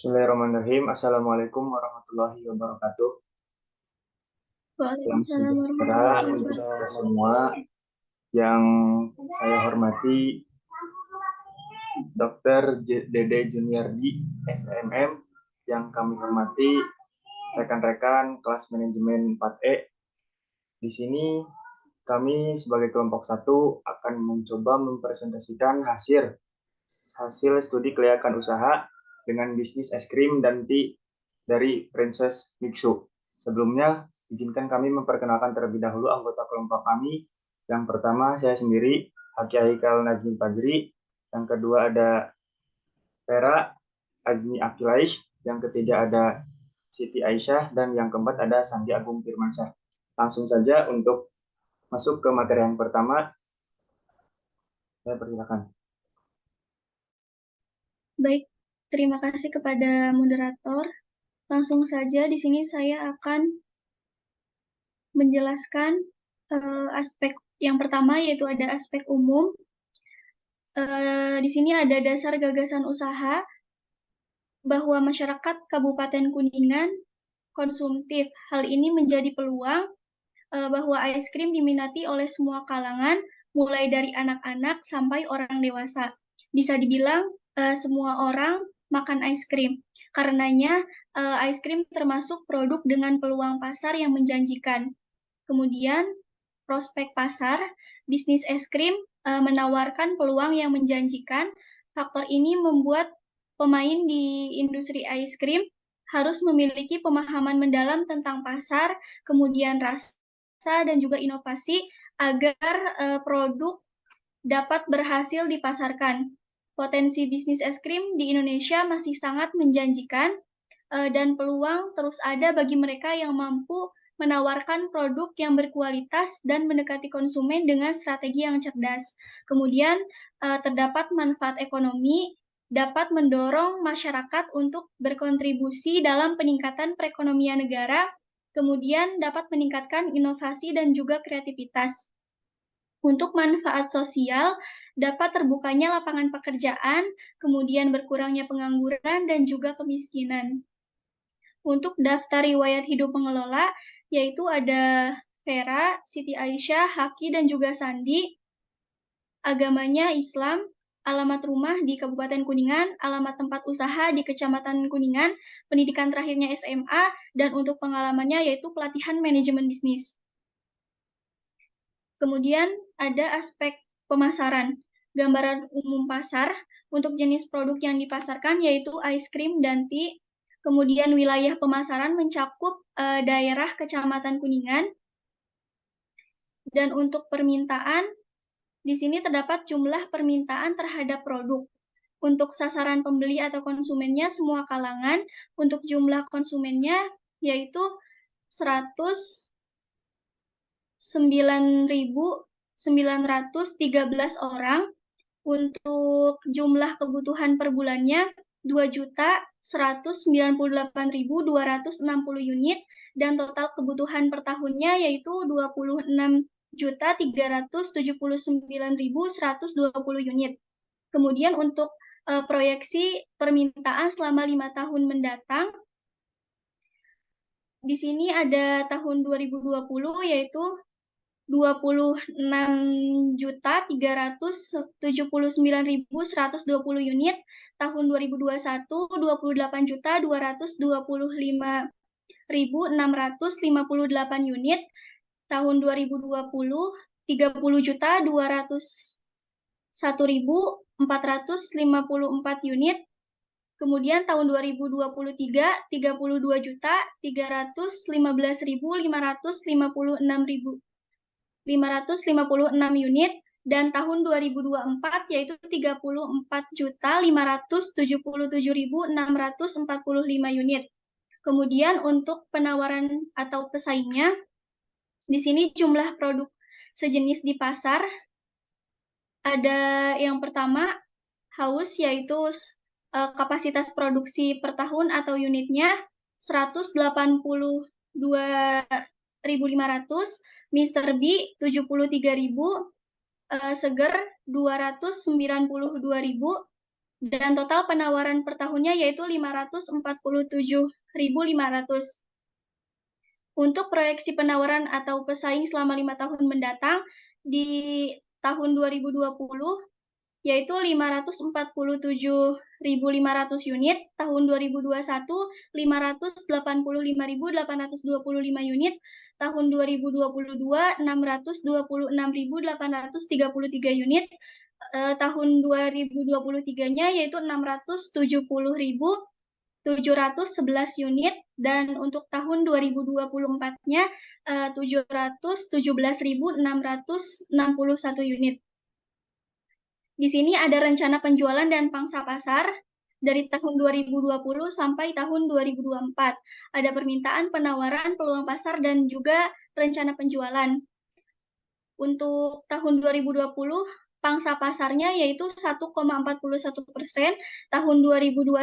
Bismillahirrahmanirrahim. Assalamualaikum warahmatullahi wabarakatuh. Salam Waalaikumsalam sejahtera warahmatullahi untuk kita wabarakatuh. semua. Yang saya hormati Dr. Dede Juniardi, SMM. Yang kami hormati rekan-rekan kelas manajemen 4E. Di sini kami sebagai kelompok 1 akan mencoba mempresentasikan hasil studi kelayakan usaha dengan bisnis es krim dan tea dari Princess Mixu. Sebelumnya, izinkan kami memperkenalkan terlebih dahulu anggota kelompok kami. Yang pertama, saya sendiri, Haki Haikal Najmi Fajri. Yang kedua ada Vera Azmi Akilaish. Yang ketiga ada Siti Aisyah. Dan yang keempat ada Sandi Agung Firmansyah. Langsung saja untuk masuk ke materi yang pertama. Saya persilakan. Baik, terima kasih kepada moderator. Langsung saja di sini saya akan menjelaskan aspek yang pertama, yaitu ada aspek umum. Di sini ada dasar gagasan usaha bahwa masyarakat Kabupaten Kuningan konsumtif. Hal ini menjadi peluang bahwa es krim diminati oleh semua kalangan, mulai dari anak-anak sampai orang dewasa. Bisa dibilang semua orang makan es krim. Karenanya es krim termasuk produk dengan peluang pasar yang menjanjikan. Kemudian prospek pasar, bisnis es krim menawarkan peluang yang menjanjikan. Faktor ini membuat pemain di industri es krim harus memiliki pemahaman mendalam tentang pasar, kemudian rasa dan juga inovasi agar produk dapat berhasil dipasarkan. Potensi bisnis es krim di Indonesia masih sangat menjanjikan dan peluang terus ada bagi mereka yang mampu menawarkan produk yang berkualitas dan mendekati konsumen dengan strategi yang cerdas. Kemudian terdapat manfaat ekonomi dapat mendorong masyarakat untuk berkontribusi dalam peningkatan perekonomian negara, kemudian dapat meningkatkan inovasi dan juga kreativitas. Untuk manfaat sosial, dapat terbukanya lapangan pekerjaan, kemudian berkurangnya pengangguran dan juga kemiskinan. Untuk daftar riwayat hidup pengelola, yaitu ada Vera, Siti Aisyah, Haki, dan juga Sandi. Agamanya Islam, alamat rumah di Kabupaten Kuningan, alamat tempat usaha di Kecamatan Kuningan, pendidikan terakhirnya SMA, dan untuk pengalamannya yaitu pelatihan manajemen bisnis. Kemudian ada aspek pemasaran. Gambaran umum pasar untuk jenis produk yang dipasarkan yaitu es krim dan tea. Kemudian wilayah pemasaran mencakup daerah Kecamatan Kuningan. Dan untuk permintaan, di sini terdapat jumlah permintaan terhadap produk. Untuk sasaran pembeli atau konsumennya semua kalangan. Untuk jumlah konsumennya yaitu 109.913 orang. Untuk jumlah kebutuhan per bulannya 2.198.260 unit dan total kebutuhan per tahunnya yaitu 26.379.120 unit. Kemudian untuk proyeksi permintaan selama 5 tahun mendatang, di sini ada tahun 2020 yaitu 26.379.120 unit, tahun 2021 28.225.658 unit, tahun 2020 30.201.454 unit, kemudian tahun 2023 32.556.556 unit, dan tahun 2024 yaitu 34.577.645 unit. Kemudian untuk penawaran atau pesaingnya, di sini jumlah produk sejenis di pasar ada yang pertama haus, yaitu kapasitas produksi per tahun atau unitnya 182.500, Mr. B 73.000, Seger 292.000, Dan total penawaran per tahunnya yaitu 547.500. Untuk proyeksi penawaran atau pesaing selama 5 tahun mendatang di tahun 2020 yaitu 547.500 unit, tahun 2021 585.825 unit, tahun 2022 626.833 unit, tahun 2023-nya yaitu 670.711 unit, dan untuk tahun 2024-nya 717.661 unit. Di sini ada rencana penjualan dan pangsa pasar dari tahun 2020 sampai tahun 2024. Ada permintaan, penawaran, peluang pasar, dan juga rencana penjualan. Untuk tahun 2020, pangsa pasarnya yaitu 1,41%, tahun 2021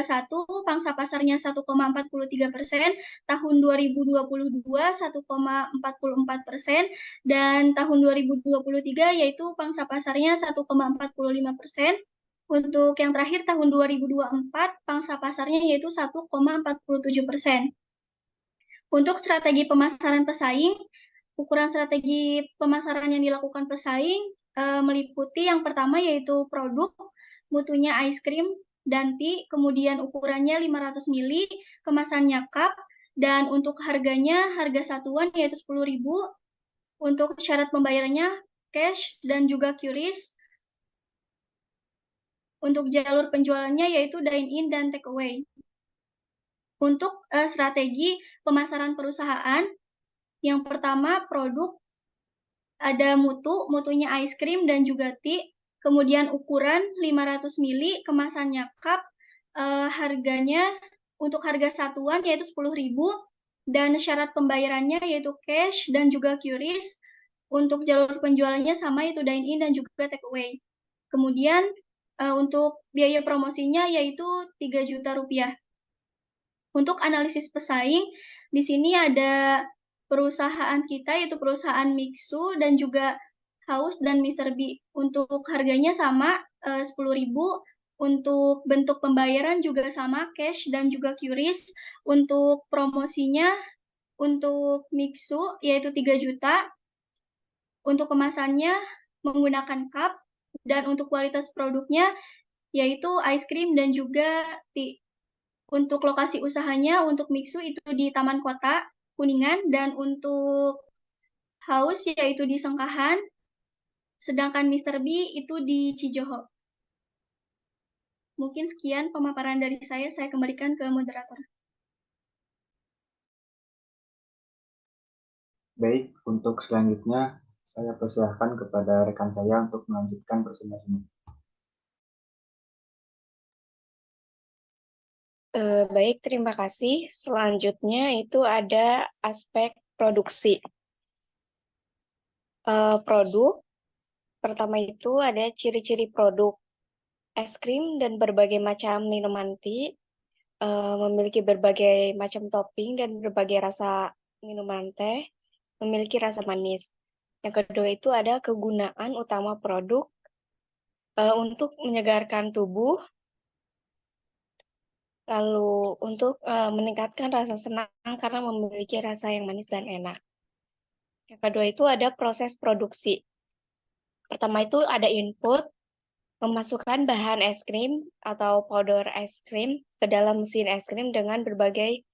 pangsa pasarnya 1,43%, tahun 2022 1,44%, dan tahun 2023 yaitu pangsa pasarnya 1,45%. Untuk yang terakhir tahun 2024 pangsa pasarnya yaitu 1,47%. Untuk strategi pemasaran pesaing, ukuran strategi pemasaran yang dilakukan pesaing meliputi yang pertama yaitu produk, mutunya ice cream dan tea, kemudian ukurannya 500 ml, kemasannya cup, dan untuk harganya harga satuan yaitu 10.000. Untuk syarat pembayarannya cash dan juga QRIS. Untuk jalur penjualannya yaitu dine-in dan take away. Untuk strategi pemasaran perusahaan, yang pertama produk, ada mutunya ice cream dan juga tea, kemudian ukuran 500 ml, kemasannya cup, harganya untuk harga satuan yaitu 10.000, dan syarat pembayarannya yaitu cash dan juga QRIS. Untuk jalur penjualannya sama yaitu dine-in dan juga take away. Kemudian untuk biaya promosinya yaitu 3 juta rupiah. Untuk analisis pesaing, di sini ada perusahaan kita yaitu perusahaan Mixu dan juga Haus dan Mr. B. Untuk harganya sama 10.000, untuk bentuk pembayaran juga sama cash dan juga QRIS. Untuk promosinya untuk Mixu yaitu 3 juta. Untuk kemasannya menggunakan cup, dan untuk kualitas produknya yaitu ice cream dan juga tea. Untuk lokasi usahanya, untuk Mixu itu di Taman Kota, Kuningan, dan untuk Haus yaitu di Sengkahan, sedangkan Mr. B itu di Cijoho. Mungkin sekian pemaparan dari saya kembalikan ke moderator. Baik, untuk selanjutnya saya persilahkan kepada rekan saya untuk melanjutkan presentasinya. Baik, terima kasih. Selanjutnya itu ada aspek produksi. Produk, pertama itu ada ciri-ciri produk. Es krim dan berbagai macam minuman tea, memiliki berbagai macam topping dan berbagai rasa minuman teh, memiliki rasa manis. Yang kedua itu ada kegunaan utama produk untuk menyegarkan tubuh, lalu untuk meningkatkan rasa senang karena memiliki rasa yang manis dan enak. Yang kedua itu ada proses produksi. Pertama itu ada input, memasukkan bahan es krim atau powder es krim ke dalam mesin es krim dengan berbagai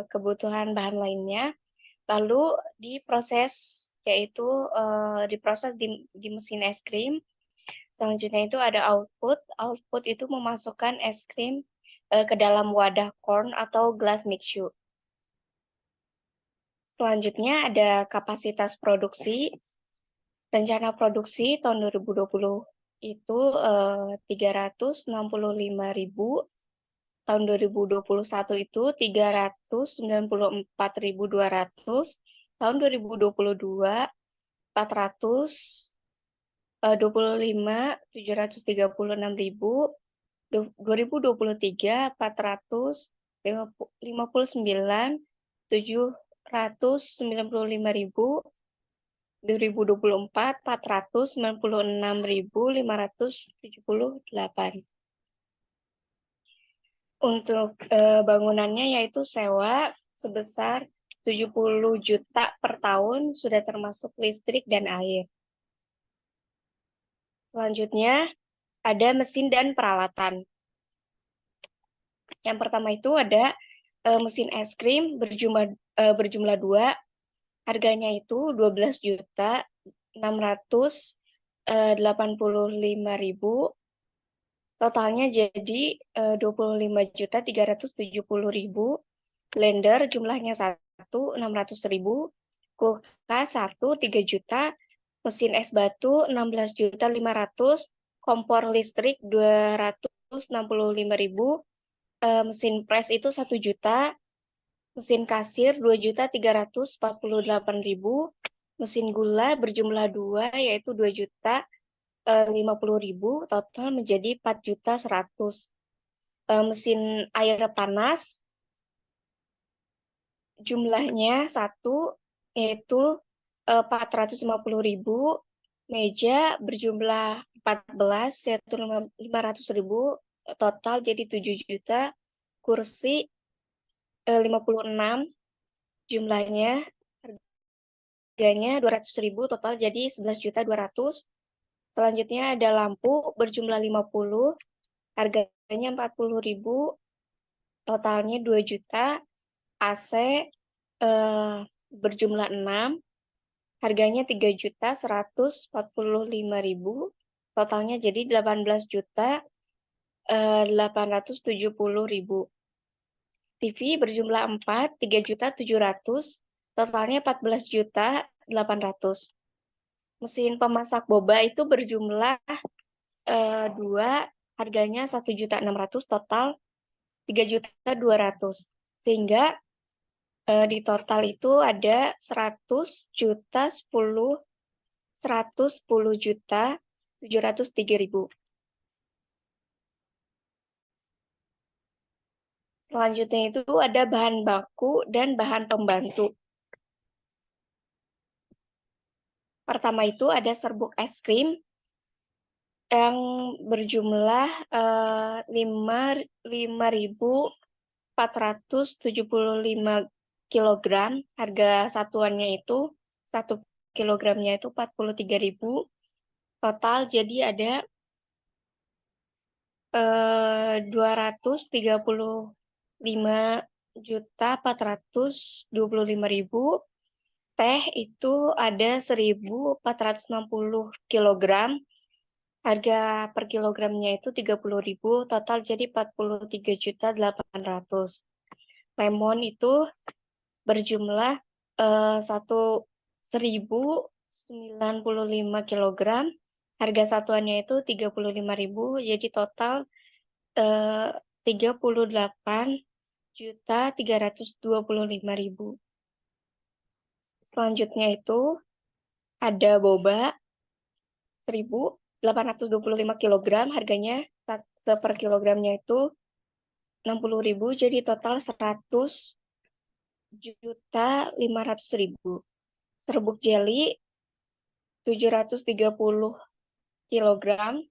kebutuhan bahan lainnya. Lalu diproses, yaitu diproses di mesin es krim. Selanjutnya itu ada output. Output itu memasukkan es krim ke dalam wadah corn atau gelas mixu. Selanjutnya ada kapasitas produksi. Rencana produksi tahun 2020 itu 365.000. Tahun 2021 itu 394.200. Tahun 2022 425.736.000. 2023 459.795.000. 2024 496.578. Untuk bangunannya yaitu sewa sebesar 70 juta per tahun, sudah termasuk listrik dan air. Selanjutnya, ada mesin dan peralatan. Yang pertama itu ada mesin es krim berjumlah 2, harganya itu 12.685.000, totalnya jadi 25.370.000. Blender jumlahnya 1, 600.000, kulkas 1, 3 juta, mesin es batu 16.500.000, kompor listrik 265.000, mesin pres itu 1 juta, mesin kasir 2.348.000, mesin gula berjumlah 2 yaitu 2.050.000, total menjadi 4.100.000. Mesin air panas jumlahnya 1 yaitu 450.000, meja berjumlah 14 yaitu 500.000, total jadi 7 juta, kursi 56 jumlahnya, harganya 200.000, total jadi 11.200.000. Selanjutnya ada lampu berjumlah 50, harganya 40.000, totalnya 2 juta. AC berjumlah 6, harganya 3.145.000, totalnya jadi 18.870.000. TV berjumlah 4, 3.700.000, totalnya 14.800.000. Mesin pemasak boba itu berjumlah 2, harganya 1.600.000, total 3.200.000. Sehingga di total itu ada 110.703.000. Selanjutnya itu ada bahan baku dan bahan pembantu. Pertama itu ada serbuk es krim yang berjumlah 5.475 kilogram, harga satuannya itu 1 kilogramnya itu 43.000, total jadi ada 235.425.000. Teh itu ada 1.460 kilogram, harga per kilogramnya itu 30.000, total jadi 43.800.000. Lemon itu berjumlah 1.095 kilogram, harga satuannya itu 35.000, jadi total 38.325.000. Selanjutnya itu ada boba 1.825 kilogram, harganya per kilogramnya itu 60.000, jadi total 100.500.000. Serbuk jeli 730 kilogram,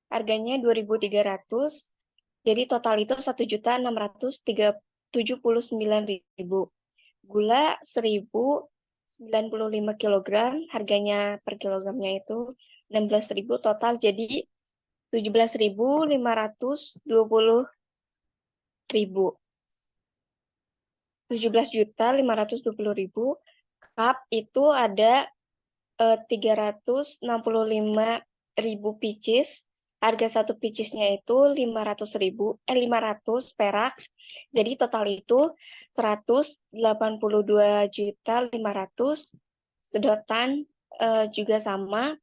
harganya 2.300, jadi total itu 1.679.000. Gula 1.095 kilogram, harganya per kilogramnya itu 16.000, total jadi 17.520.000. 17.520.000. Cup itu ada 365.000 pieces. Harga satu piecesnya itu 500 perak. Jadi total itu 182.500.000. Sedotan juga sama,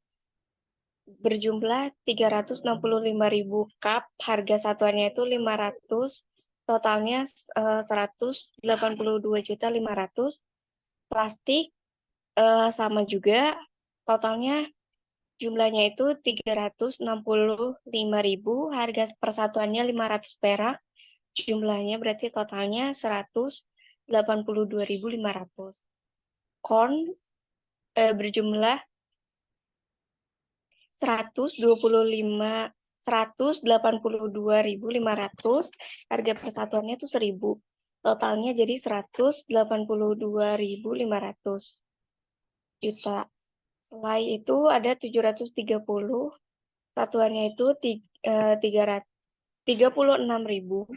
berjumlah 365.000 cup, harga satuannya itu 500, totalnya 182.500.000. Plastik sama juga, totalnya jumlahnya itu 365.000, harga persatuannya 500 perak, jumlahnya berarti totalnya 182.500. Corn berjumlah 125 182.500, harga persatuannya itu 1.000. Totalnya jadi 182.500 juta. Selain itu ada 730, satuannya itu 36.000.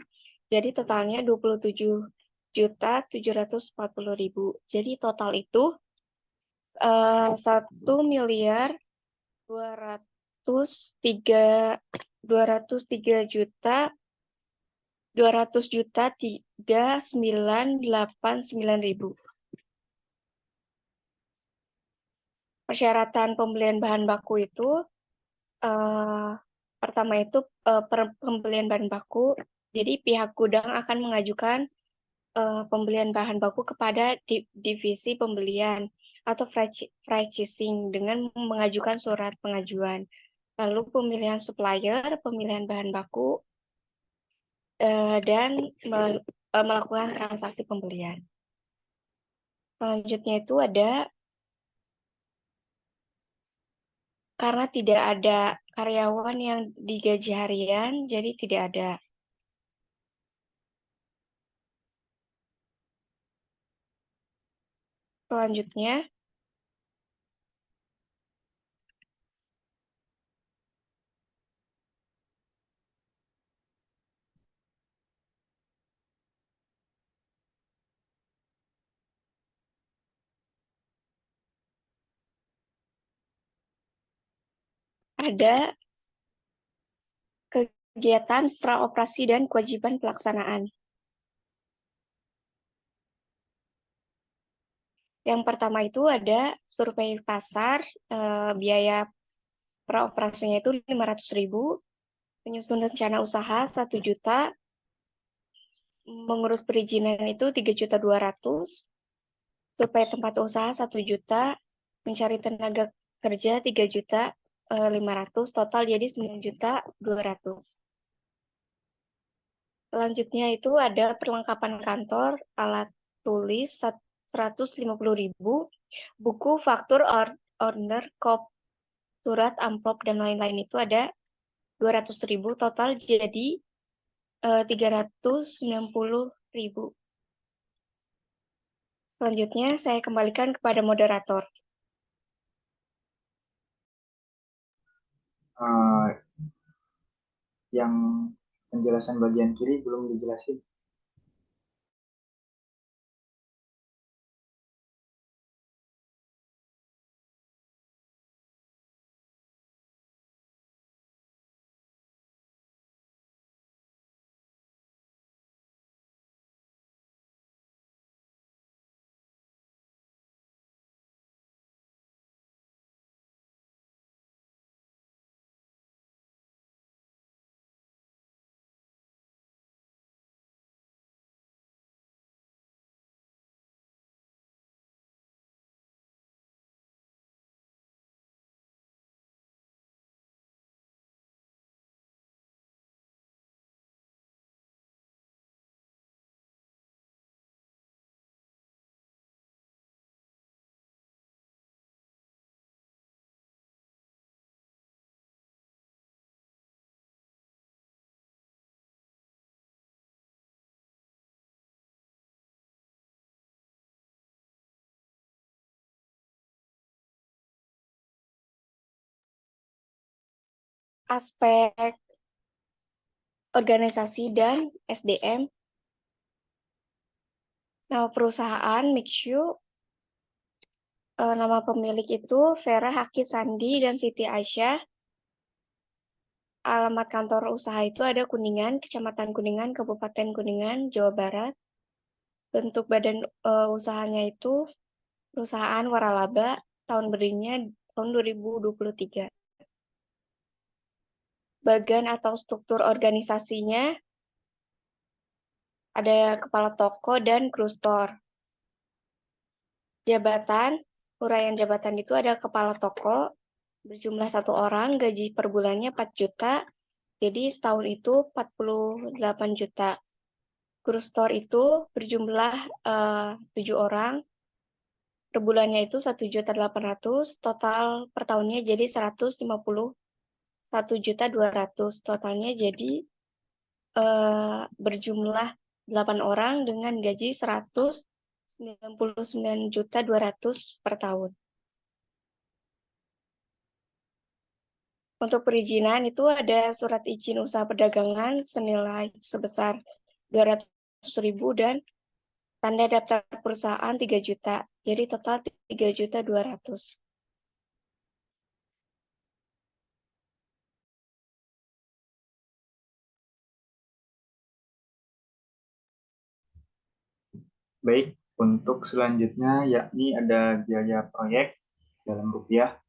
Jadi totalnya 27.740.000. Jadi total itu 1.200.399.000. Persyaratan pembelian bahan baku itu pertama itu pembelian bahan baku. Jadi pihak gudang akan mengajukan pembelian bahan baku kepada divisi pembelian atau franchising dengan mengajukan surat pengajuan. Lalu pemilihan supplier, pemilihan bahan baku, dan melakukan transaksi pembelian. Selanjutnya itu ada karena tidak ada karyawan yang digaji harian, jadi tidak ada. Selanjutnya, ada kegiatan praoperasi dan kewajiban pelaksanaan. Yang pertama itu ada survei pasar, biaya praoperasinya itu 500.000, penyusun rencana usaha 1 juta, mengurus perizinan itu 3.200.000, survei tempat usaha 1 juta, mencari tenaga kerja 3.500.000, total jadi 9.200.000. Selanjutnya itu ada perlengkapan kantor, alat tulis 150.000, buku, faktur, order, kop, surat, amplop, dan lain-lain itu ada 200.000, total jadi 390.000. Selanjutnya saya kembalikan kepada moderator. Yang penjelasan bagian kiri belum dijelasin. Aspek organisasi dan SDM. Nama perusahaan Mixu, nama pemilik itu Vera Haki Sandi dan Siti Aisyah. Alamat kantor usaha itu ada Kuningan, Kecamatan Kuningan, Kabupaten Kuningan, Jawa Barat. Bentuk badan usahanya itu perusahaan waralaba, tahun berdirinya tahun 2023. Bagan atau struktur organisasinya ada kepala toko dan kru store. Jabatan, uraian jabatan itu ada kepala toko, berjumlah 1 orang, gaji per bulannya 4 juta, jadi setahun itu 48 juta. Kru store itu berjumlah 7 orang, per bulannya itu 1.800.000, total per tahunnya jadi 150 1.200.000. Totalnya jadi berjumlah 8 orang dengan gaji 199.200.000 per tahun. Untuk perizinan itu ada surat izin usaha perdagangan senilai sebesar 200.000 dan tanda daftar perusahaan 3 juta. Jadi total 3.200.000. Baik, untuk selanjutnya yakni ada biaya proyek dalam rupiah.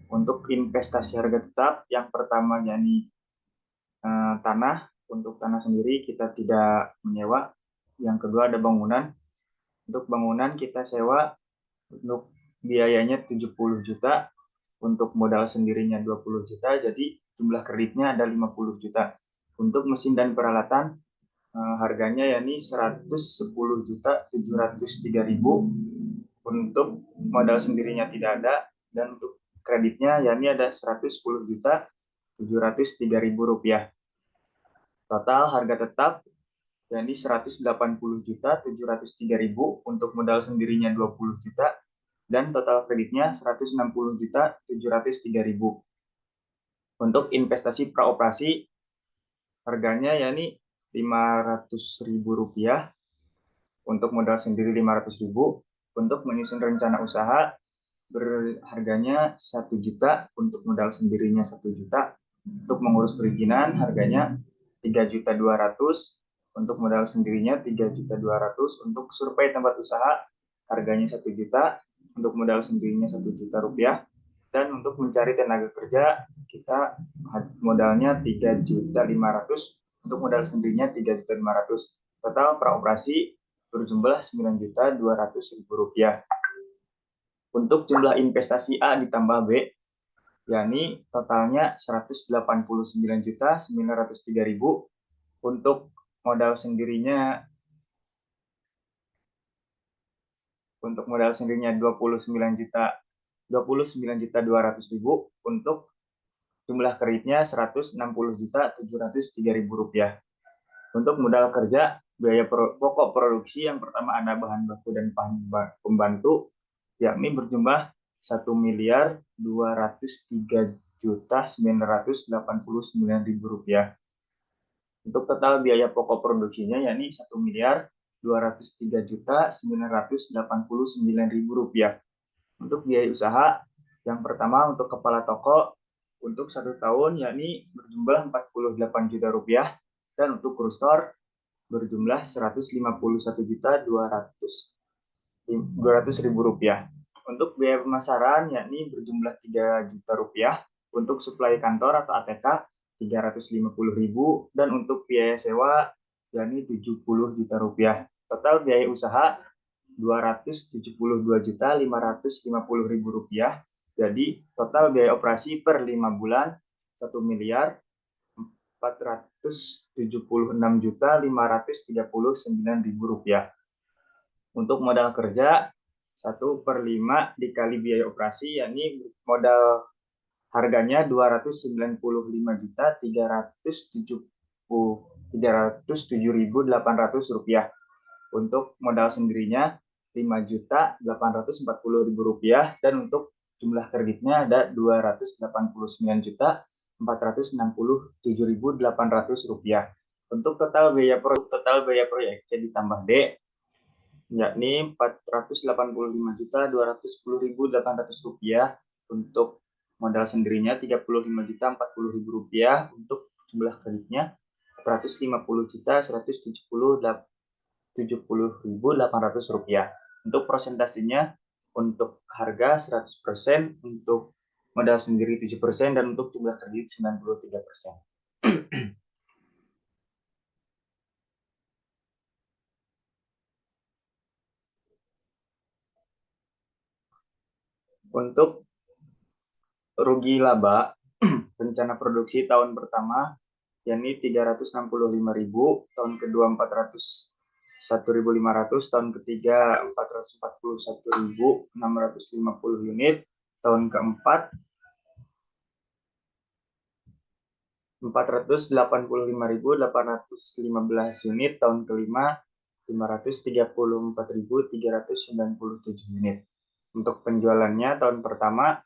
Untuk investasi harga tetap, yang pertama yakni tanah. Untuk tanah sendiri kita tidak menyewa. Yang kedua ada bangunan. Untuk bangunan kita sewa, untuk biayanya 70 juta, untuk modal sendirinya 20 juta, jadi jumlah kreditnya ada 50 juta. Untuk mesin dan peralatan harganya yakni 110.703.000. Untuk modal sendirinya tidak ada, dan untuk kreditnya yakni ada 110.703.000 rupiah. Total harga tetap yakni 180.703.000, untuk modal sendirinya 20 juta dan total kreditnya 160.703.000. Untuk investasi praoperasi harganya yakni 500.000 rupiah, untuk modal sendiri 500.000. Untuk menyusun rencana usaha berharganya 1 juta, untuk modal sendirinya 1 juta. Untuk mengurus perizinan harganya 3.200.000, untuk modal sendirinya 3.200.000. Untuk survei tempat usaha harganya 1 juta, untuk modal sendirinya 1 juta rupiah. Dan untuk mencari tenaga kerja kita modalnya 3.500.000, untuk modal sendirinya 3.500.000. Total praoperasi berjumlah 9.200.000 rupiah. Untuk jumlah investasi A ditambah B, yakni totalnya 189.903.000. Untuk modal sendirinya 29.200.000. Untuk jumlah kreditnya 160.703.000 rupiah. Untuk modal kerja, biaya pokok produksi yang pertama ada bahan baku dan pembantu, yakni berjumlah 1.203.989.000 rupiah. Untuk total biaya pokok produksinya yakni 1.203.989.000 rupiah. Untuk biaya usaha, yang pertama untuk kepala toko untuk 1 tahun yakni berjumlah 48 juta rupiah, dan untuk kustor berjumlah 151.200.000 rupiah. Untuk biaya pemasaran yakni berjumlah 3 juta rupiah, untuk suplai kantor atau ATK 350.000, dan untuk biaya sewa yakni 70 juta rupiah. Total biaya usaha 272.550.000 rupiah. Jadi total biaya operasi per 5 bulan 1.476.539.000 rupiah. Untuk modal kerja 1/5 dikali biaya operasi, yakni modal harganya 299.307.800 rupiah. Untuk modal sendirinya 5.840.000 rupiah, dan untuk jumlah kreditnya ada 289.467.800 rupiah. Untuk total biaya proyek C ditambah D yakni 485.210.800 rupiah. Untuk modal sendirinya 35.040.000 rupiah. Untuk jumlah kreditnya 450.170.800 rupiah. Untuk persentasinya, untuk harga 100%, untuk modal sendiri 7%, dan untuk jumlah kredit 93%. Untuk rugi laba rencana produksi tahun pertama yakni 365.000, tahun kedua 401.500, tahun ketiga 441.650 unit, tahun keempat 485.815 unit, tahun kelima 534.397 unit. Untuk penjualannya tahun pertama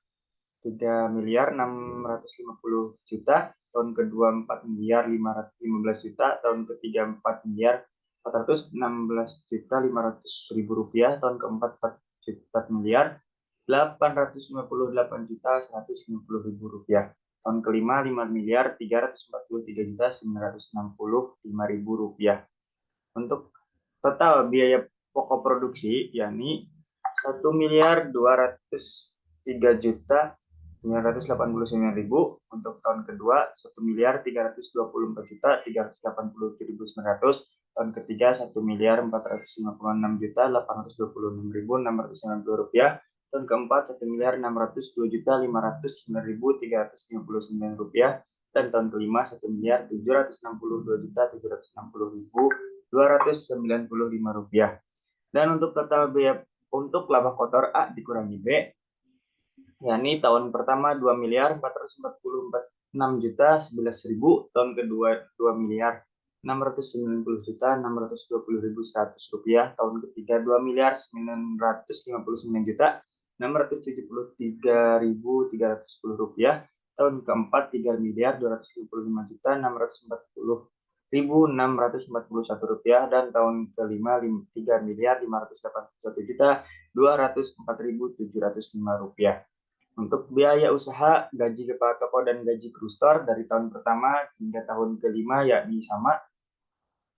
3.650 juta, tahun kedua 4.515 juta, tahun ketiga 4.416.500.000 rupiah, tahun keempat 4.858.150.000 rupiah, tahun kelima 5.343.965.000 rupiah. Untuk total biaya pokok produksi yakni 1.203.989.000, untuk tahun kedua 1.324.387.900, tahun ketiga 1.456.826.690 rupiah, tahun keempat 1.602.509.359 rupiah, dan tahun kelima 1.762.760.295 rupiah. Dan untuk total biaya untuk laba kotor A dikurangi B, yakni tahun pertama 2.446.011.000, tahun kedua 2.690.620.100 rupiah, tahun ketiga 2.999.673.310 rupiah, tahun keempat 3.250.641 rupiah, dan tahun kelima 3.581.204.705 rupiah. Untuk biaya usaha, gaji kepala toko dan gaji kru store dari tahun pertama hingga tahun kelima yakni sama,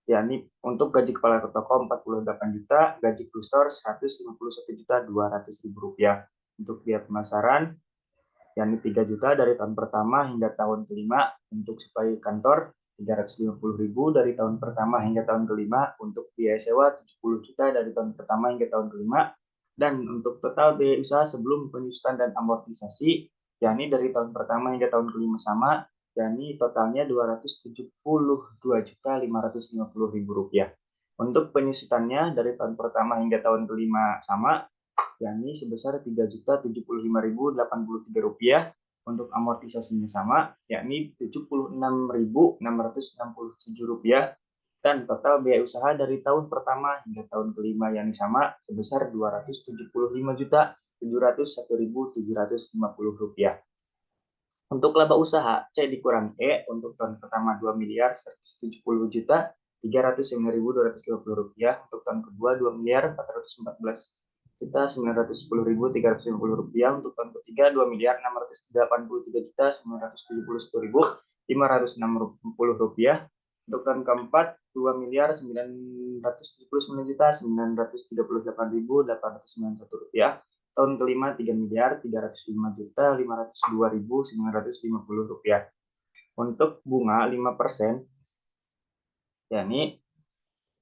yakni untuk gaji kepala toko 48 juta, gaji kru store 151.200.000 rupiah. Untuk biaya pemasaran yakni 3 juta dari tahun pertama hingga tahun kelima, untuk supplier kantor 350.000 dari tahun pertama hingga tahun kelima, untuk biaya sewa 70 juta dari tahun pertama hingga tahun kelima, dan untuk total biaya usaha sebelum penyusutan dan amortisasi, yakni dari tahun pertama hingga tahun kelima sama, yakni totalnya 272.550.000 rupiah. Untuk penyusutannya dari tahun pertama hingga tahun kelima sama, yakni sebesar 3.075.083 rupiah. Untuk amortisasinya sama, yakni 76.667 rupiah. Dan total biaya usaha dari tahun pertama hingga tahun kelima yakni sama, sebesar 275.701.750 rupiah. Untuk laba usaha C dikurang E, untuk tahun pertama 2.170.309.250 rupiah, untuk tahun kedua 2.414.910.350 rupiah, untuk tahun ketiga 2.683.571.506 rupiah, untuk tahun keempat 2.939.938.891 rupiah, tahun kelima 3.305.502.950 rupiah. Untuk bunga 5%, yakni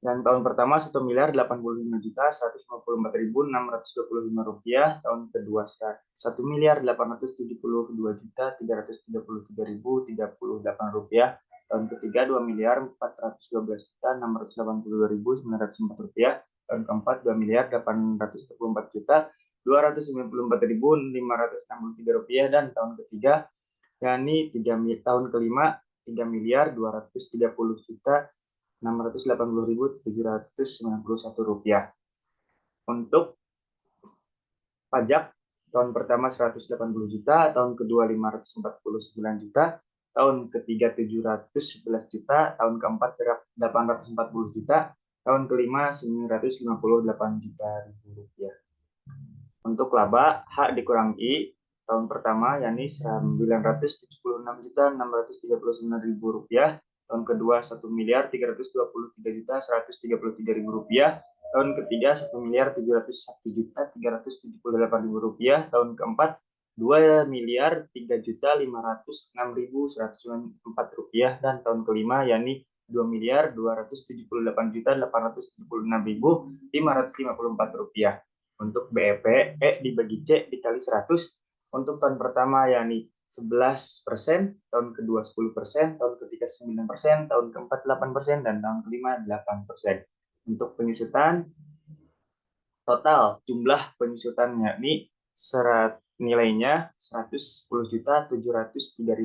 dan tahun pertama 1.085.154.625 rupiah, tahun kedua 1.872.333.038 rupiah, tahun ketiga 2.412.682.904 rupiah, tahun keempat 2.844.294.563 rupiah, dan tahun ketiga yakni tahun kelima 3.230.680.791 rupiah. Untuk pajak, tahun pertama 180 juta, tahun kedua 549 juta, tahun ketiga 711 juta, tahun keempat 840 juta, tahun kelima 958 juta rupiah. Untuk laba H dikurang I, tahun pertama yakni 976.639.000 rupiah, tahun kedua 1.323.133.000 rupiah, tahun ketiga 1.701.378.000 rupiah, tahun keempat 2.003.506.194 rupiah, dan tahun kelima yakni 2.278.876.554 rupiah. Untuk BEP E dibagi C dikali 100, untuk tahun pertama yakni 11%, tahun kedua 10%, tahun ketiga 9%, tahun keempat 8%, dan tahun kelima 8%. Untuk penyusutan, total jumlah penyusutan yakni nilainya 110.703.000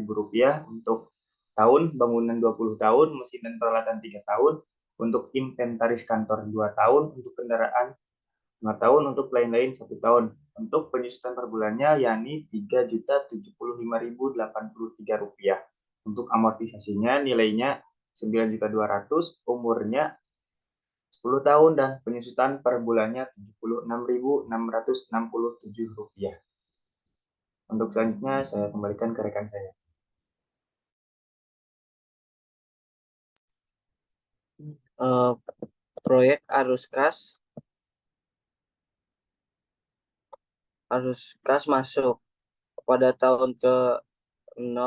rupiah. Untuk tahun, bangunan 20 tahun, mesin dan peralatan 3 tahun, untuk inventaris kantor 2 tahun, untuk kendaraan 5 tahun, untuk lain-lain 1 tahun. Untuk penyusutan per bulannya yakni Rp3.075.083. Untuk amortisasinya nilainya 9.200.000, umurnya 10 tahun, dan penyusutan per bulannya Rp76.667. Untuk selanjutnya saya kembalikan ke rekan saya. Proyek arus kas masuk pada tahun ke-0,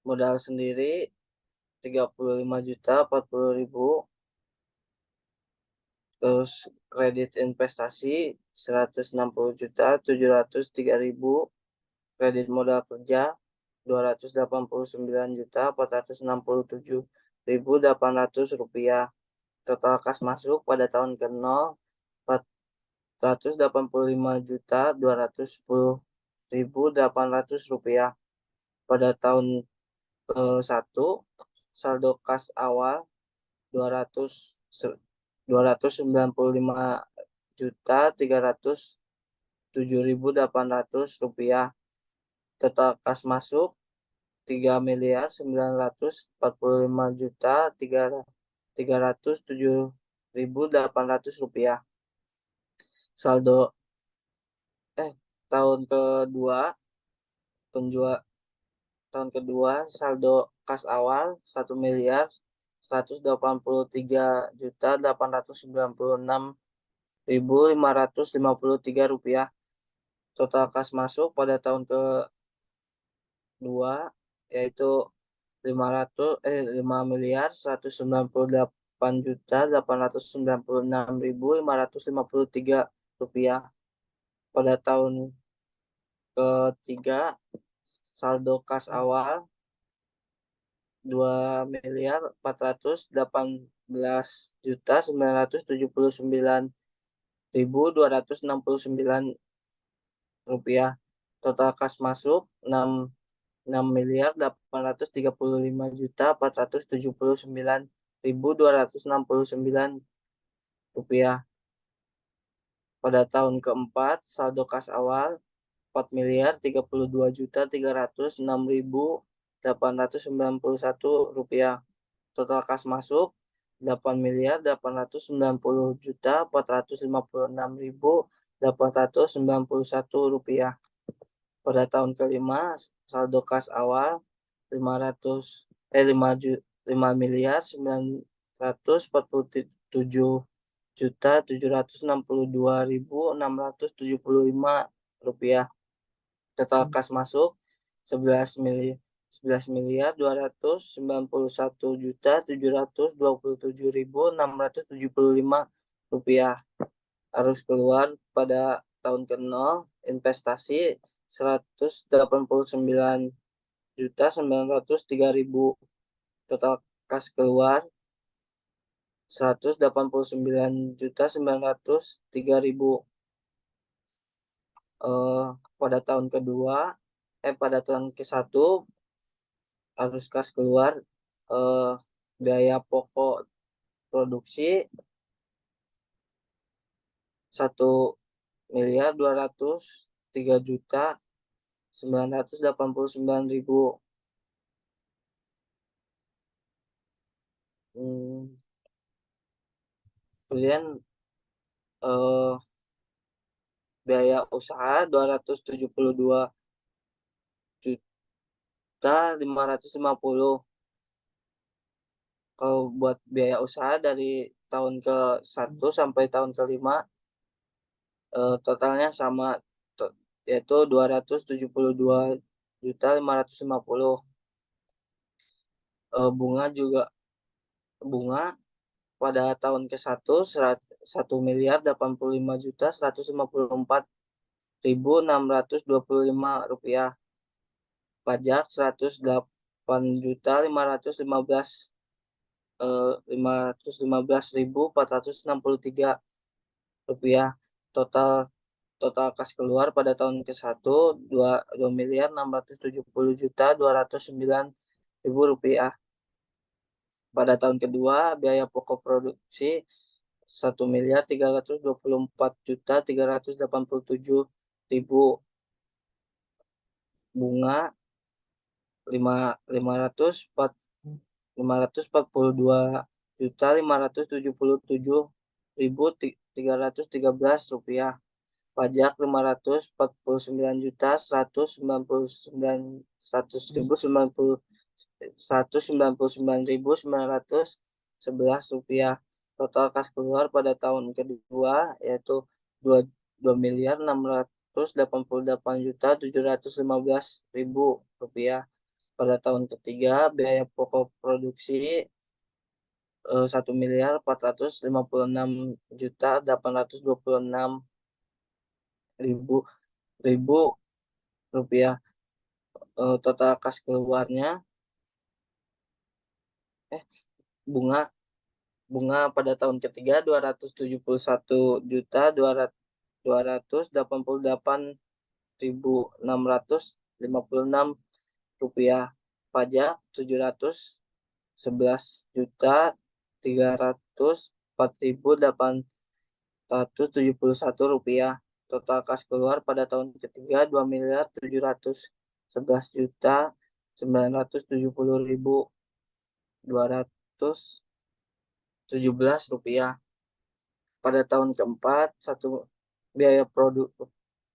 modal sendiri 35.040.000, terus kredit investasi 160.703.000, kredit modal kerja 289.467.800 rupiah. Total kas masuk pada tahun ke-0 485.210.800 rupiah. Pada tahun ke-1 saldo kas awal 295.307.800 rupiah. Total kas masuk 3.945.307.800 rupiah. Saldo tahun kedua saldo kas awal 1.193.896.553 rupiah. Total kas masuk pada tahun kedua yaitu 5.198.896.553 rupiah. Pada tahun ketiga saldo kas awal 2.418.979.269 rupiah. Total kas masuk 6.835.479.269 rupiah. Pada tahun keempat saldo kas awal 4.322.306.891 rupiah. Total kas masuk 8.890.456.891 rupiah. Pada tahun kelima saldo kas awal 5.947.762.675 rupiah. Total kas masuk 11.291.727.675 rupiah. Arus keluar pada tahun ke-0 investasi 189.903.000. Total kas keluar 189.903.000. Pada tahun ke-1 arus kas keluar biaya pokok produksi 1.203.989.000. Kemudian biaya usaha 272.550. Kalau buat biaya usaha dari tahun ke-1 sampai tahun ke-5 totalnya sama, yaitu 272.550. Bunga pada tahun ke-1 1.885.154.625 rupiah. Pajak 108.515.463 rupiah. Total kas keluar pada tahun ke-1 2.670.209.000 rupiah. Pada tahun kedua, biaya pokok produksi 1.324.387.000. Bunga 542.577.313 rupiah. Pajak 549.199.911 rupiah. Total kas keluar pada tahun kedua yaitu 2.688.715.000 rupiah. Pada tahun ketiga, biaya pokok produksi 1.456.826.000 rupiah. Total kas keluarnya bunga pada tahun ketiga 271.288.656 rupiah. Pajak 711.304.871 rupiah. Total kas keluar pada tahun ketiga 2.711.217 rupiah. Pada tahun keempat, biaya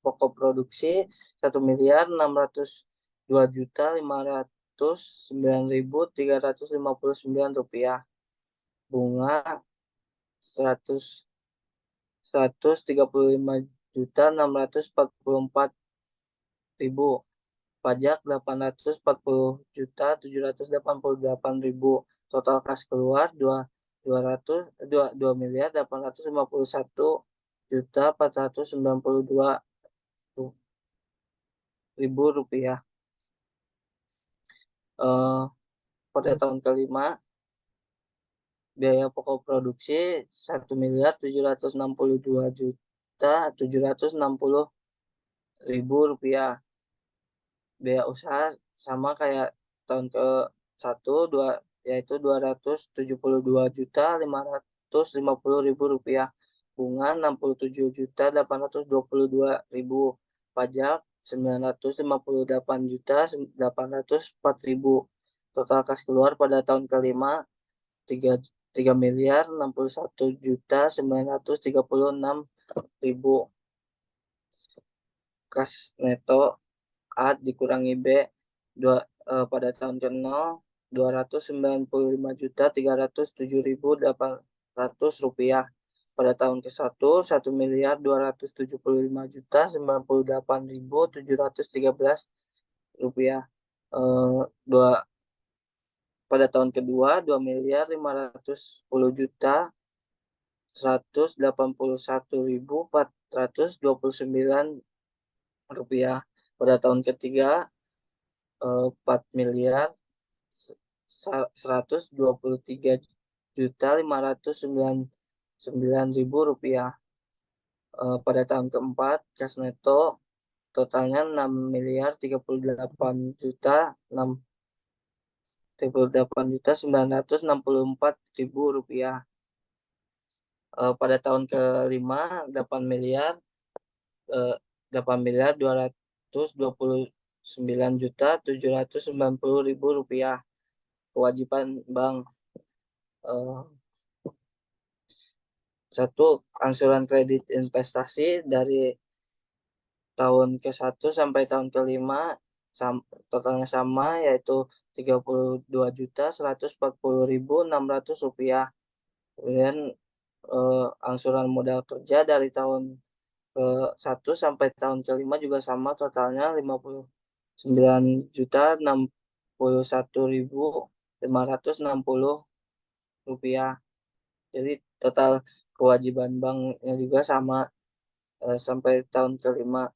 pokok produksi 1.602.509.359 rupiah. Bunga 135.644.000. Pajak 840.788.000. Total kas keluar 2.891.492.000 rupiah. Pada tahun kelima, biaya pokok produksi 1.762.760.000 rupiah. Biaya usaha sama kayak tahun ke 1 yaitu 272.550.000 rupiah. Bunga 67.822.000. Pajak 958.804.000. Total kas keluar pada tahun kelima 3.061.936.000. Kas neto A dikurangi B pada tahun ke-0 295.307.800 rupiah. Pada tahun ke-1 1.275.098.713 rupiah. Pada tahun kedua 2.550.181.429 rupiah. Pada tahun ketiga 4.123.599.000 rupiah. Pada tahun keempat kas neto totalnya 6.038.964.000 rupiah. Pada tahun kelima 8.229.790.000 rupiah. Kewajiban bank 1. Angsuran kredit investasi dari tahun ke-1 sampai tahun ke-5 totalnya sama yaitu 32.140.600 rupiah. Kemudian angsuran modal kerja dari tahun ke-1 sampai tahun ke-5 juga sama, totalnya 59.061.560 rupiah. Jadi total kewajiban banknya juga sama sampai tahun ke-5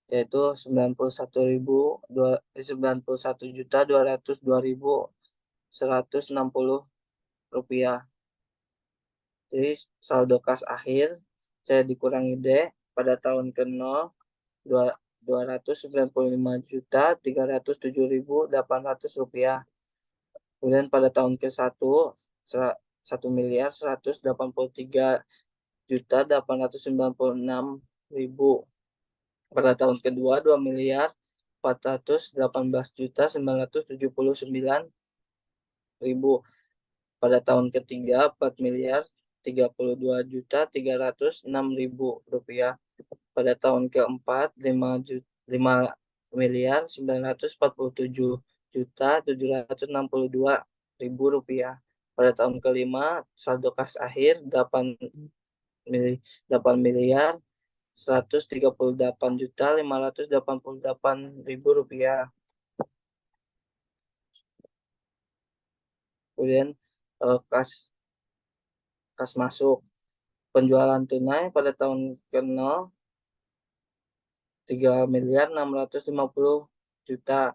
yaitu 91.202.160 rupiah. Jadi saldo kas akhir saya dikurangi D pada tahun ke-0 295.307.800 rupiah. Kemudian pada tahun ke-1 1.183.896.000. Pada tahun kedua 2.418.979.000. Pada tahun ketiga 4.032.306.000 rupiah. Pada tahun keempat 5.047.762.000 rupiah. Pada tahun kelima saldo kas akhir 8.138.588.000 rupiah. Kemudian kas masuk penjualan tunai pada tahun ke-0 3.650.000.000.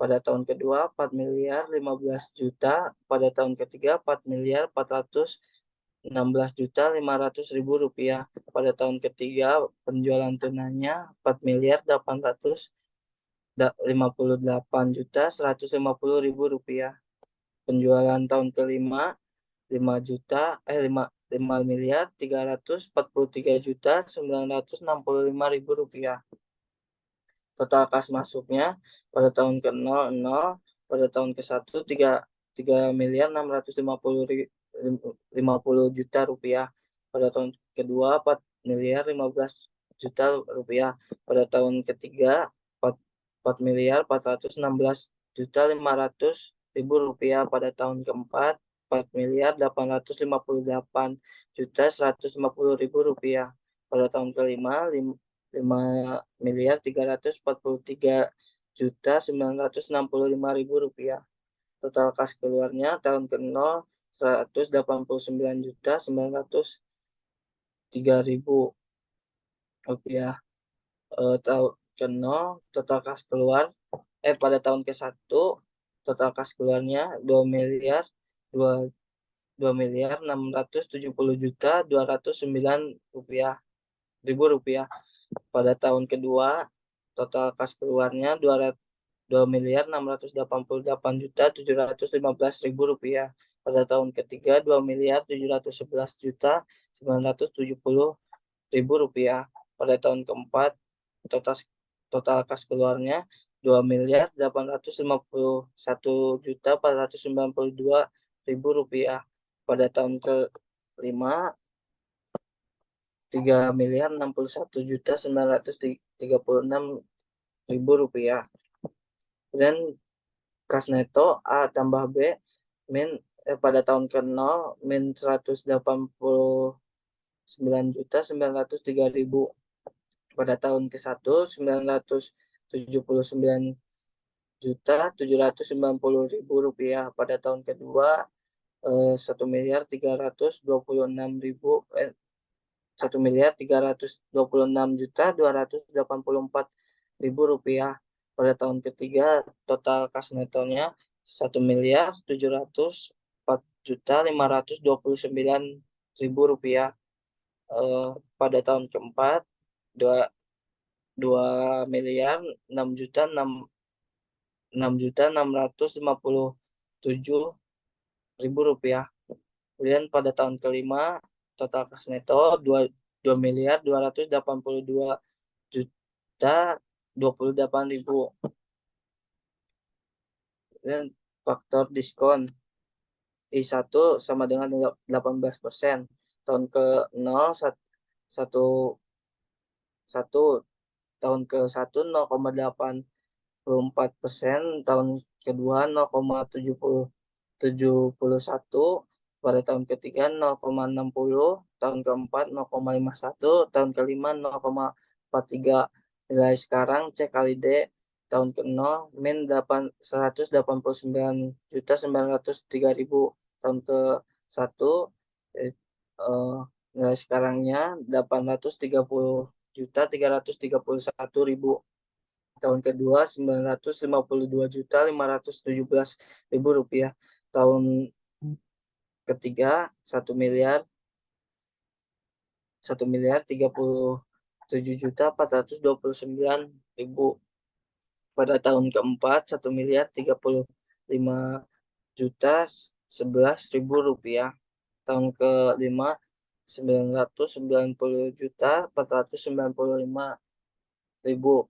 Pada tahun kedua 4.015.000.000. Pada tahun ketiga 4.416.500.000 rupiah. Pada tahun ketiga penjualan tunainya 4.858.150.000 rupiah. Penjualan tahun kelima 5.343.965.000 rupiah. Total kas masuknya pada tahun ke-0 0, pada tahun ke-1 3.650.000 rupiah. Pada tahun kedua 4.015.000.000 rupiah. Pada tahun ketiga 4.416.500.000 rupiah. Pada tahun keempat 4.858.150.000 rupiah. Pada tahun kelima 5.343.965.000 rupiah. Total kas keluarnya tahun ke-0 189.903.000 rupiah. Tahun ke-0 total kas keluar pada tahun ke-1 total kas keluarnya 2.670.209.000 rupiah. Pada tahun kedua total kas keluarnya 2.688.715.000 rupiah. Pada tahun ketiga 2.711.970.000 rupiah. Pada tahun keempat total kas keluarnya 2.851.492.000 rupiah. Pada tahun kelima 3.061.936.000 rupiah. Dan kas neto A tambah B pada tahun ke-0 min 189.903.000. Pada tahun ke-1 979.790.000 rupiah. Pada tahun kedua 1.326.284.000 rupiah. Pada tahun ketiga total kas netonya 1.704.529.000 rupiah. Pada tahun keempat 2.657.000 rupiah. Kemudian pada tahun kelima total kas neto 2.282.028.000. Dan faktor diskon I1 sama dengan 18%. Tahun ke-0 tahun ke-1 0,84%, tahun kedua 0,71%, pada tahun ketiga 0,60%, tahun keempat 0,51%, tahun kelima 0,43%. Nilai sekarang C kali D tahun ke-0 min 189.903.000. Tahun ke-1 nilai sekarangnya 830.331.000. Tahun kedua 952.517.000 rupiah. Tahun ketiga 1.037.429.000. Pada tahun keempat 1.035.000 Rp11.000. Tahun ke-5 Rp990.495.000.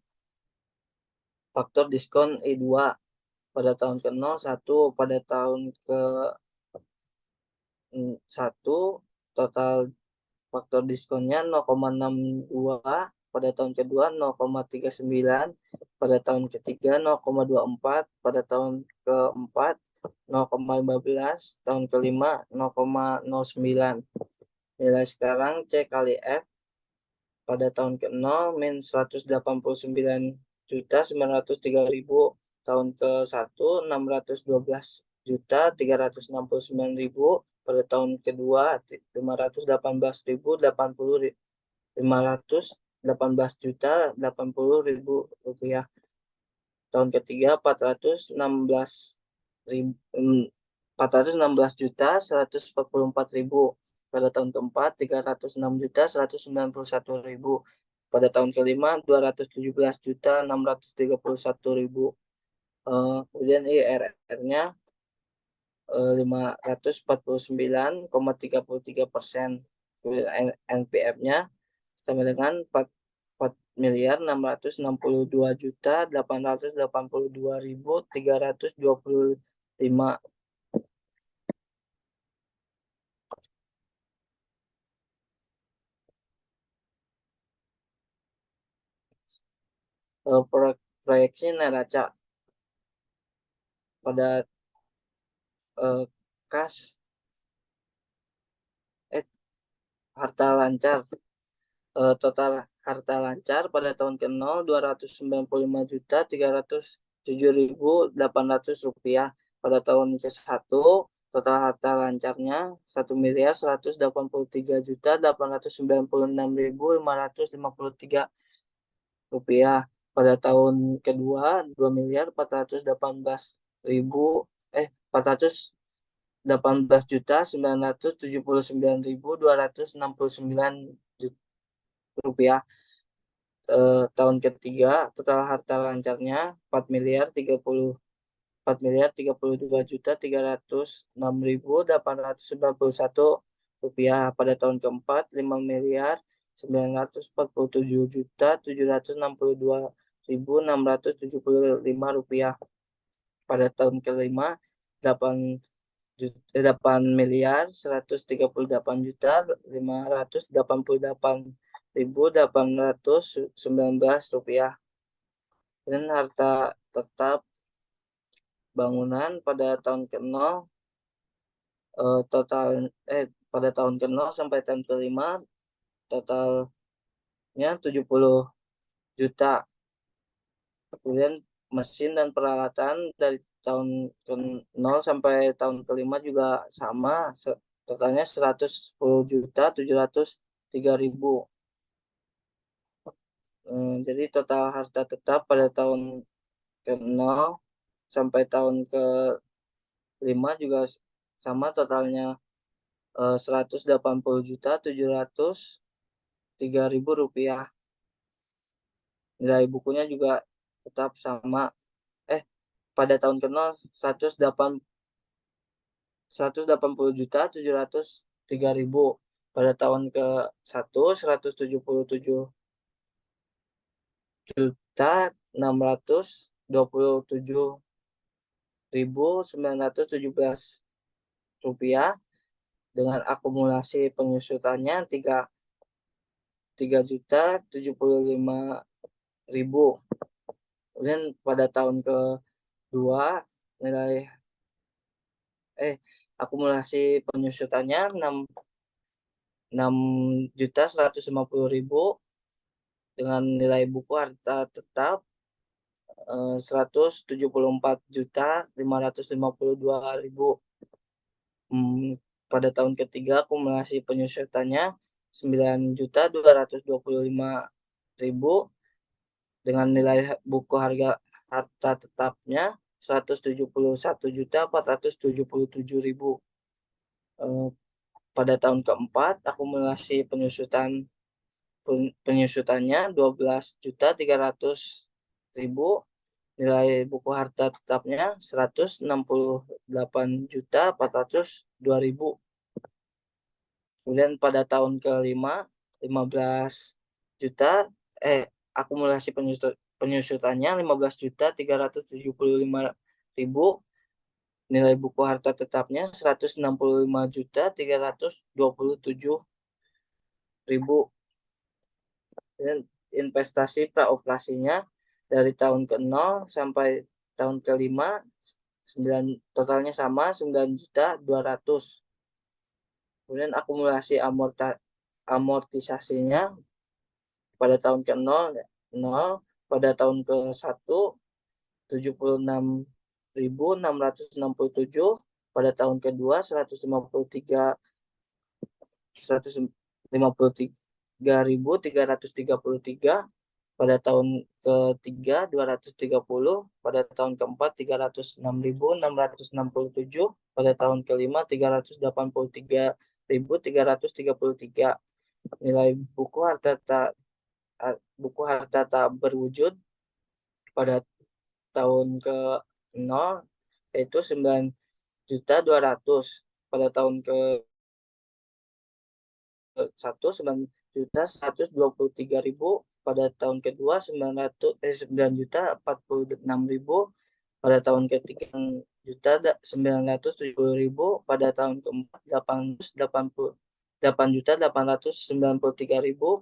Faktor diskon I2 pada tahun ke-0 1, pada tahun ke-1 total faktor diskonnya 0,62, pada tahun kedua 0,39, pada tahun ketiga 0,24, pada tahun keempat 0,15, tahun kelima 0,09. Nilai sekarang C kali F pada tahun ke-0 min 189.903.000, tahun ke-1 612.369.000, pada tahun kedua 518.518 juta 80.000 rupiah, tahun ketiga 416 juta 144.000, pada tahun keempat 306.191.000, pada tahun kelima 217.631.000. Kemudian IRR-nya 549,33%. Kemudian NPF-nya sama dengan 4.662.882.325. Proyeksi neraca pada kas harta lancar, total harta lancar pada tahun ke-0 Rp295.307.800. Pada tahun ke-1 total harta lancarnya Rp1.183.896.553. Pada tahun kedua 4.18.979.269 tahun ketiga total harta lancarnya 4.32.306.891. Pada tahun keempat 5.997.762.675 pada tahun kelima 8.138.588.819 dan harta tetap bangunan pada tahun ke-0 pada tahun ke-0 sampai tahun ke-5 totalnya 70 juta. Kemudian mesin dan peralatan dari tahun ke-0 sampai tahun ke-5 juga sama, totalnya 110.703.000. Jadi total harta tetap pada tahun ke-0 sampai tahun ke-5 juga sama, totalnya 180.703.000 rupiah. Nilai bukunya juga tetap sama. Pada tahun ke-0 180.703.000. Pada tahun ke-1 177.627.917 rupiah dengan akumulasi penyusutannya 3.075.000. Kemudian pada tahun kedua nilai akumulasi penyusutannya 6.150.000 dengan nilai buku harta tetap 174.552.000. Pada tahun ketiga akumulasi penyusutannya 9.225.000 dengan nilai buku harta tetapnya 171.477.000. Pada tahun keempat akumulasi penyusutannya 12.300.000 Nilai buku harta tetapnya 168.402.000. Kemudian pada tahun kelima 15 juta akumulasi penyusutannya 15.375.000. Nilai buku harta tetapnya 165.327.000. Dan investasi praoperasinya dari tahun ke-0 sampai tahun ke-5 totalnya sama 9.200.000. Kemudian akumulasi amortisasinya pada tahun ke-0 pada tahun ke-1 76.667, pada tahun kedua 153.333, pada tahun ketiga 230, pada tahun keempat 306.667, pada tahun kelima 383.333. Nilai buku harta tak berwujud pada tahun ke-0 yaitu 9.200.000, pada tahun ke-1 9.123.000, pada tahun kedua 9.046.000, pada tahun ketiga 9.970.000, pada tahun keempat 8.893.000,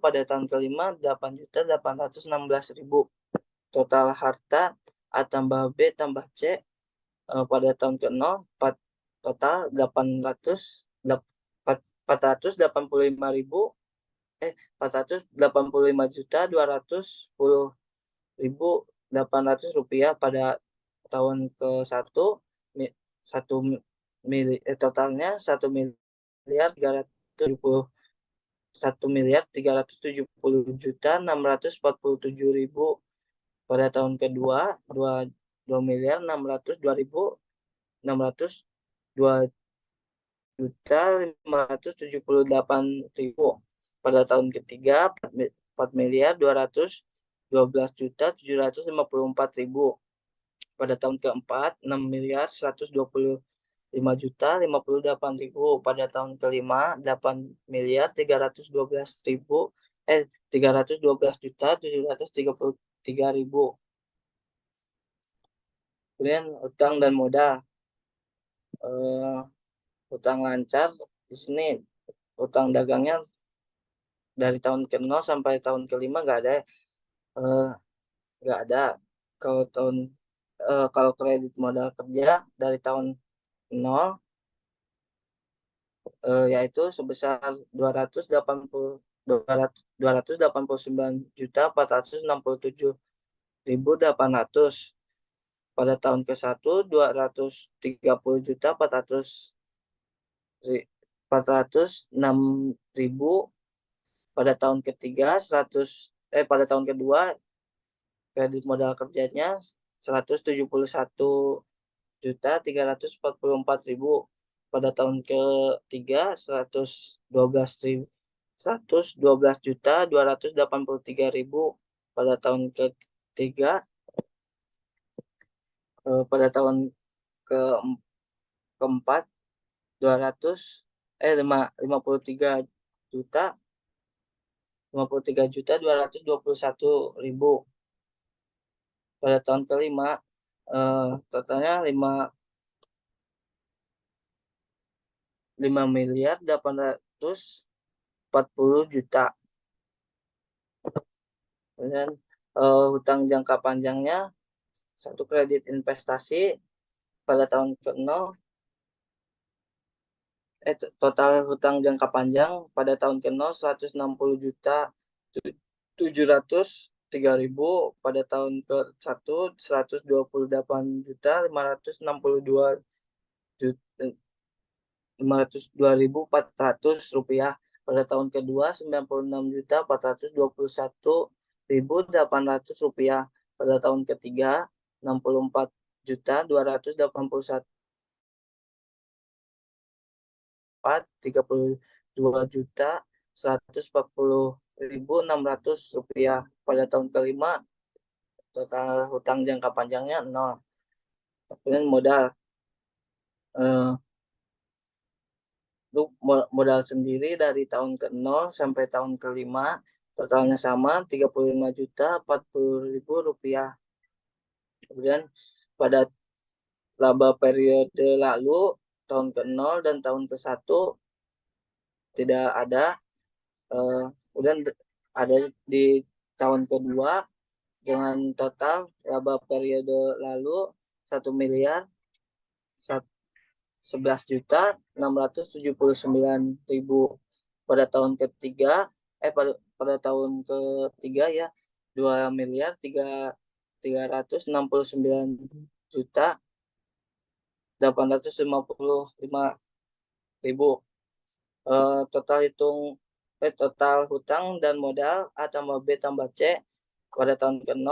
pada tahun kelima 8.816.000. Total harta A tambah B tambah C pada tahun ke-0 total 485.210.800 rupiah. Pada tahun ke-1 totalnya 1.370.647.000. Pada tahun kedua 2.602.578.000. Pada tahun ketiga 4.212.754.000. Pada tahun keempat 6.125.058.000. Pada tahun kelima 312.733.000. Kemudian utang dan modal. Utang lancar di sini utang dagangnya dari tahun ke-0 sampai tahun ke-5 nggak ada. Kalau kredit modal kerja dari tahun 0 yaitu sebesar 289.467.800. Pada tahun ke-1 230.406.000. Pada tahun ketiga pada tahun kedua kredit modal kerjanya 171.344.000. Pada tahun ketiga 112.283.000. Pada tahun ketiga pada tahun keempat 53.221.000. Pada tahun kelima totalnya 5.840.000.000. Dan hutang jangka panjangnya satu kredit investasi pada tahun ke-0 total hutang jangka panjang pada tahun ke-0 160.703.000. Pada tahun ke-1 120.502.400 rupiah. Pada tahun kedua 96.421.800 rupiah. Pada tahun ketiga 64.281.000. 32.140.600 rupiah. Pada tahun kelima total hutang jangka panjangnya 0. Kemudian modal. Untuk modal sendiri dari tahun ke-0 sampai tahun ke-5 totalnya sama 35.040.000 rupiah. Kemudian pada laba periode lalu tahun ke-0 dan tahun ke-1 tidak ada. Kemudian ada di tahun kedua dengan total laba periode lalu 1 miliar 11.679.000. Pada tahun ketiga pada tahun ketiga ya 2 miliar 369.855.000. Total hutang dan modal A tambah B tambah C pada tahun ke-0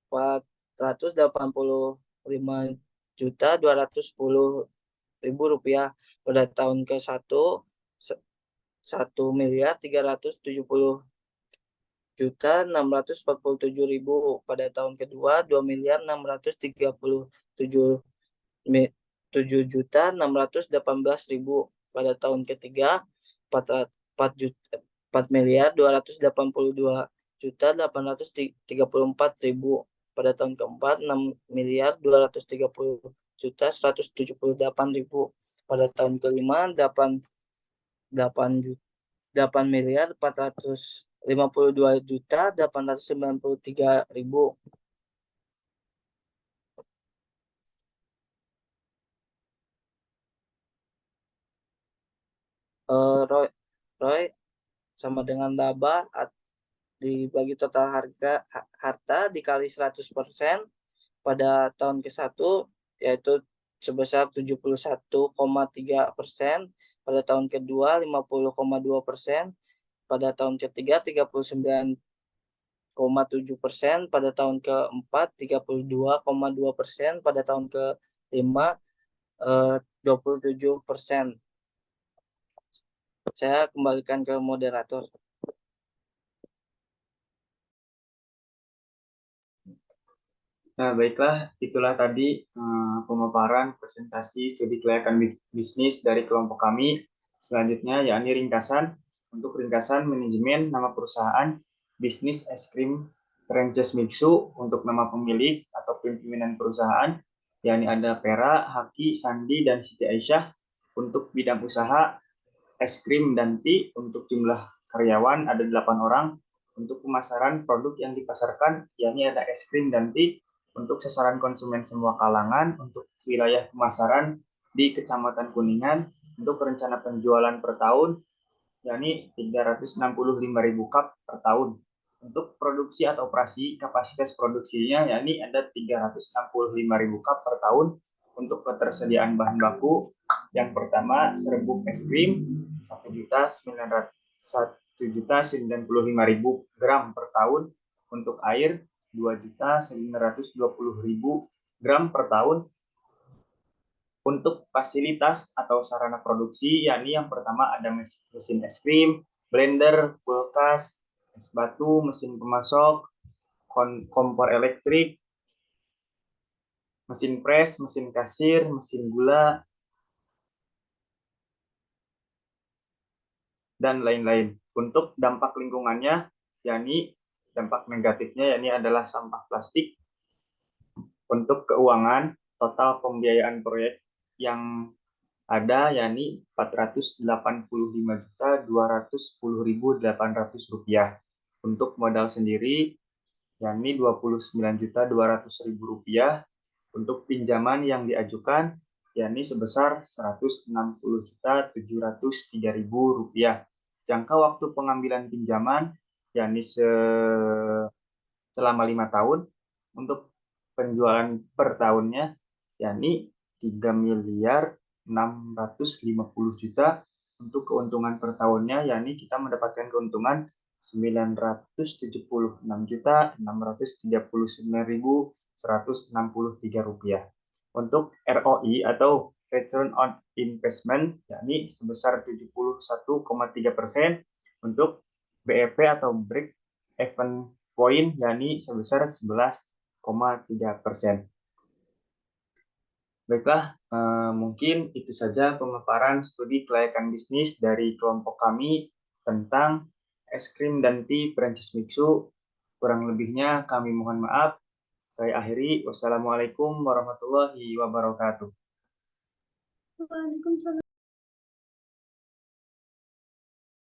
485.210.000 rupiah. Pada tahun ke-1 1.370.647.000. Pada tahun kedua 2.637.618.000. Pada tahun ketiga 4.282.834.000. Pada tahun keempat 6.230.178.000. Pada tahun kelima 8.452.893.000. ROI sama dengan laba dibagi total harta dikali 100% pada tahun ke-1 yaitu sebesar 71,3%, pada tahun kedua 50,2%, pada tahun ketiga 39,7%, pada tahun keempat 32,2%, pada tahun kelima 27%. Saya kembalikan ke moderator. Nah, baiklah, itulah tadi pemaparan presentasi studi kelayakan bisnis dari kelompok kami. Selanjutnya, yakni ringkasan. Untuk ringkasan manajemen nama perusahaan bisnis es krim Frances Mixu. Untuk nama pemilik atau pimpinan perusahaan, yakni ada Pera, Haki, Sandi, dan Siti Aisyah. Untuk bidang usaha es krim dan tea. Untuk jumlah karyawan ada 8 orang. Untuk pemasaran produk yang dipasarkan, yakni ada es krim dan tea. Untuk sasaran konsumen semua kalangan, untuk wilayah pemasaran di Kecamatan Kuningan, untuk rencana penjualan per tahun, yakni 365.000 cup per tahun. Untuk produksi atau operasi, kapasitas produksinya yakni ada 365.000 cup per tahun. Untuk ketersediaan bahan baku, yang pertama serbuk es krim 1.995.000 gram per tahun. Untuk air 2.920.000 gram per tahun. Untuk fasilitas atau sarana produksi, yakni yang pertama ada mesin es krim, blender, kulkas, es batu, mesin pemasok, kompor elektrik, mesin pres, mesin kasir, mesin gula, dan lain-lain. Untuk dampak lingkungannya, yakni dampak negatifnya yakni adalah sampah plastik. Untuk keuangan, total pembiayaan proyek yang ada yakni Rp485.210.800. Untuk modal sendiri yakni Rp29.200.000. Untuk pinjaman yang diajukan yakni sebesar Rp160.703.000. Jangka waktu pengambilan pinjaman yakni selama 5 tahun. Untuk penjualan per tahunnya yakni 3.650.000.000. Untuk keuntungan per tahunnya yakni kita mendapatkan keuntungan Rp976.639.163. Untuk ROI atau return on investment yakni sebesar 71,3%. Untuk BEP atau break even point yakni sebesar 3%. Baiklah, mungkin itu saja pemaparan studi kelayakan bisnis dari kelompok kami tentang es krim dan tea Prancis Mixu. Kurang lebihnya kami mohon maaf. Saya akhiri. Wassalamualaikum warahmatullahi wabarakatuh. Waalaikumsalam.